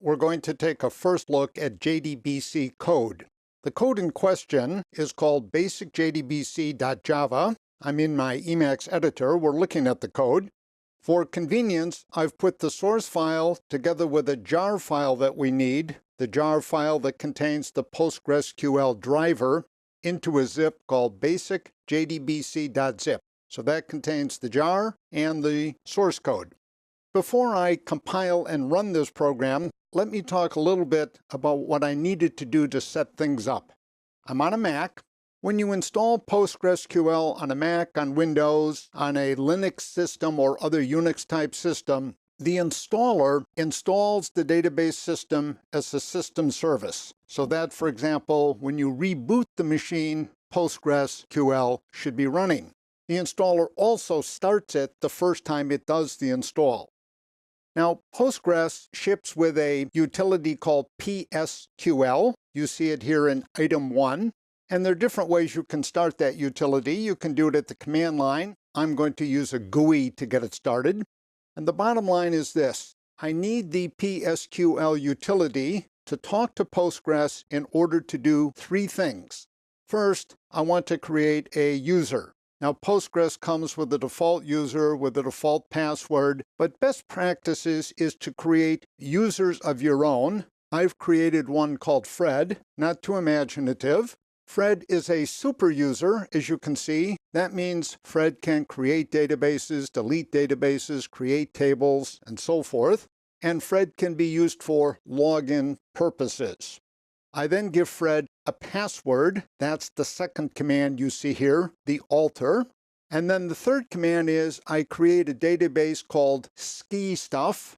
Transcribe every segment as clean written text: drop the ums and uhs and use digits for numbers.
we're going to take a first look at JDBC code. The code in question is called basicjdbc.java. I'm in my Emacs editor. We're looking at the code. For convenience, I've put the source file together with a jar file that we need, the jar file that contains the PostgreSQL driver, into a zip called basicjdbc.zip. So that contains the jar and the source code. Before I compile and run this program, let me talk a little bit about what I needed to do to set things up. I'm on a Mac. When you install PostgreSQL on a Mac, on Windows, on a Linux system or other Unix-type system, the installer installs the database system as a system service. So that, for example, when you reboot the machine, PostgreSQL should be running. The installer also starts it the first time it does the install. Now, Postgres ships with a utility called PSQL. You see it here in item 1. And there are different ways you can start that utility. You can do it at the command line. I'm going to use a GUI to get it started. And the bottom line is this. I need the PSQL utility to talk to Postgres in order to do 3 things. First, I want to create a user. Now, Postgres comes with a default user with a default password, but best practices is to create users of your own. I've created one called Fred, not too imaginative. Fred is a super user, as you can see. That means Fred can create databases, delete databases, create tables, and so forth. And Fred can be used for login purposes. I then give Fred a password. That's the second command you see here, the alter. And then the third command is I create a database called ski_stuff.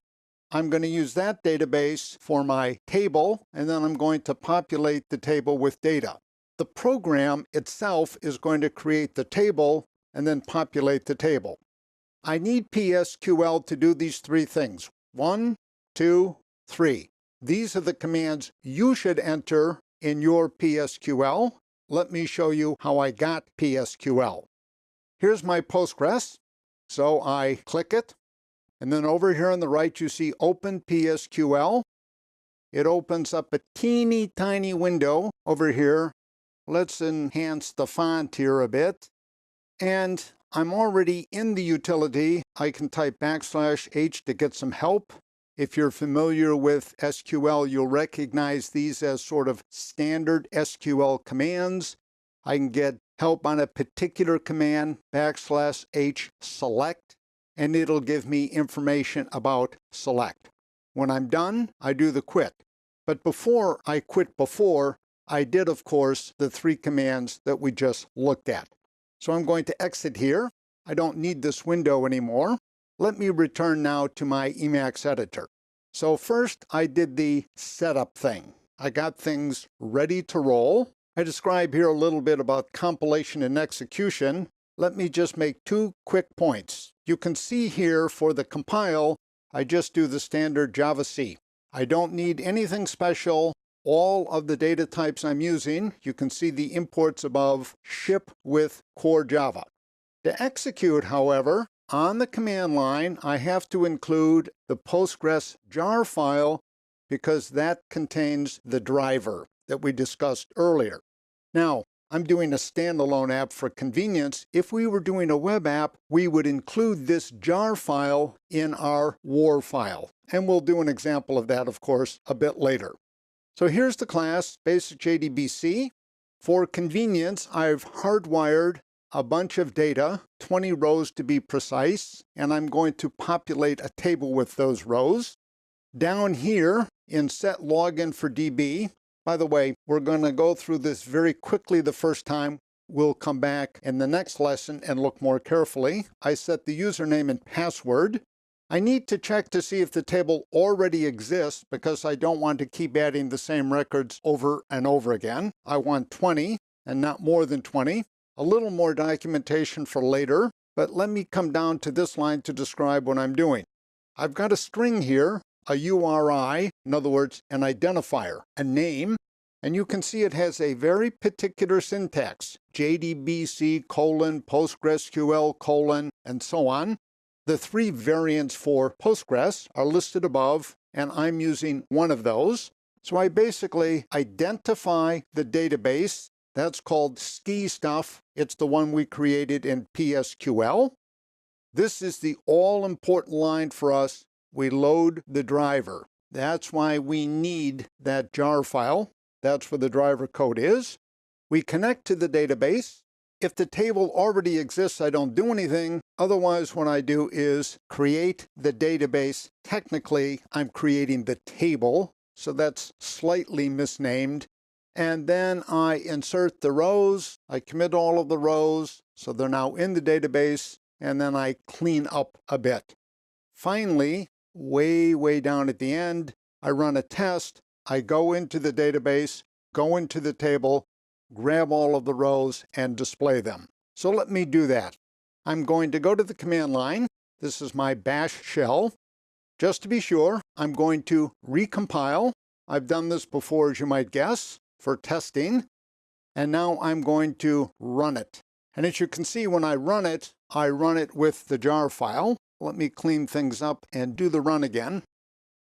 I'm going to use that database for my table, and then I'm going to populate the table with data. The program itself is going to create the table and then populate the table. I need PSQL to do these 3 things. 1, 2, 3. These are the commands you should enter in your PSQL. Let me show you how I got PSQL. Here's my Postgres. So I click it. And then over here on the right, you see Open PSQL. It opens up a teeny tiny window over here. Let's enhance the font here a bit. And I'm already in the utility. I can type \h to get some help. If you're familiar with SQL, you'll recognize these as sort of standard SQL commands. I can get help on a particular command, \h select, and it'll give me information about select. When I'm done, I do the quit. But before I quit I did, of course, the 3 commands that we just looked at. So I'm going to exit here. I don't need this window anymore. Let me return now to my Emacs editor. So first, I did the setup thing. I got things ready to roll. I describe here a little bit about compilation and execution. Let me just make 2 quick points. You can see here for the compile, I just do the standard javac. I don't need anything special. All of the data types I'm using, you can see the imports above, ship with core Java. To execute, however, on the command line, I have to include the Postgres jar file because that contains the driver that we discussed earlier. Now, I'm doing a standalone app for convenience. If we were doing a web app, we would include this jar file in our WAR file. And we'll do an example of that, of course, a bit later. So here's the class, basicjdbc. For convenience, I've hardwired a bunch of data, 20 rows to be precise, and I'm going to populate a table with those rows. Down here in set login for DB, by the way, we're going to go through this very quickly the first time. We'll come back in the next lesson and look more carefully. I set the username and password. I need to check to see if the table already exists because I don't want to keep adding the same records over and over again. I want 20 and not more than 20. A little more documentation for later, but let me come down to this line to describe what I'm doing. I've got a string here, a URI, in other words, an identifier, a name, and you can see it has a very particular syntax, JDBC : PostgreSQL : and so on. The 3 variants for Postgres are listed above. and I'm using one of those. So I basically identify the database. That's called ski stuff. It's the one we created in PSQL. This is the all-important line for us. We load the driver. That's why we need that jar file. That's where the driver code is. We connect to the database. If the table already exists, I don't do anything. Otherwise, what I do is create the database. Technically, I'm creating the table, so that's slightly misnamed. And then I insert the rows. I commit all of the rows, so they're now in the database, and then I clean up a bit. Finally, way down at the end, I run a test. I go into the database, go into the table, grab all of the rows, and display them. So let me do that. I'm going to go to the command line. This is my bash shell. Just to be sure, I'm going to recompile. I've done this before, as you might guess, for testing. And now I'm going to run it. And as you can see, when I run it with the jar file. Let me clean things up and do the run again.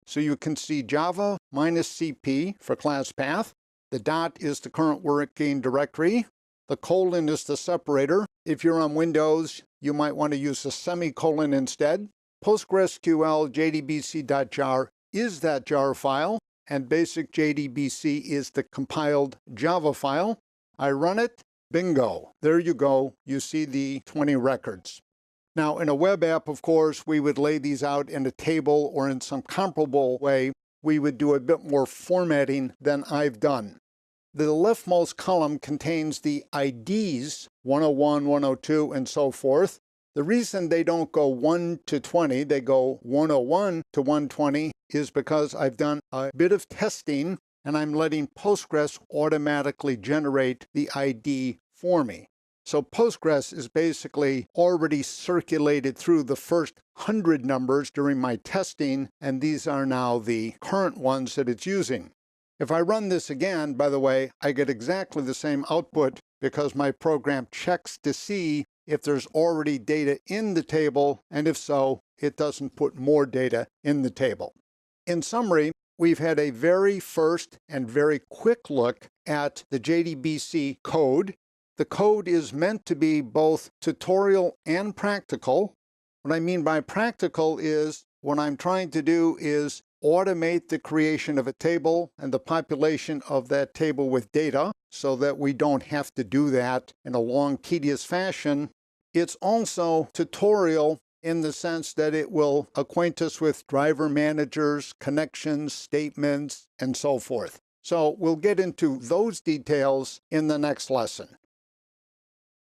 So you can see Java -cp for class path. The dot is the current working directory. The colon is the separator. If you're on Windows, you might want to use a semicolon instead. PostgreSQL jdbc.jar is that jar file, and basic JDBC is the compiled Java file. I run it, bingo. There you go. You see the 20 records. Now, in a web app, of course, we would lay these out in a table or in some comparable way. We would do a bit more formatting than I've done. The leftmost column contains the IDs, 101, 102, and so forth. The reason they don't go 1 to 20, they go 101 to 120, is because I've done a bit of testing and I'm letting Postgres automatically generate the ID for me. So Postgres is basically already circulated through the first 100 numbers during my testing, and these are now the current ones that it's using. If I run this again, by the way, I get exactly the same output because my program checks to see if there's already data in the table, and if so, it doesn't put more data in the table. In summary, we've had a very first and very quick look at the JDBC code. The code is meant to be both tutorial and practical. What I mean by practical is what I'm trying to do is automate the creation of a table and the population of that table with data so that we don't have to do that in a long, tedious fashion. It's also tutorial in the sense that it will acquaint us with driver managers, connections, statements, and so forth. So we'll get into those details in the next lesson.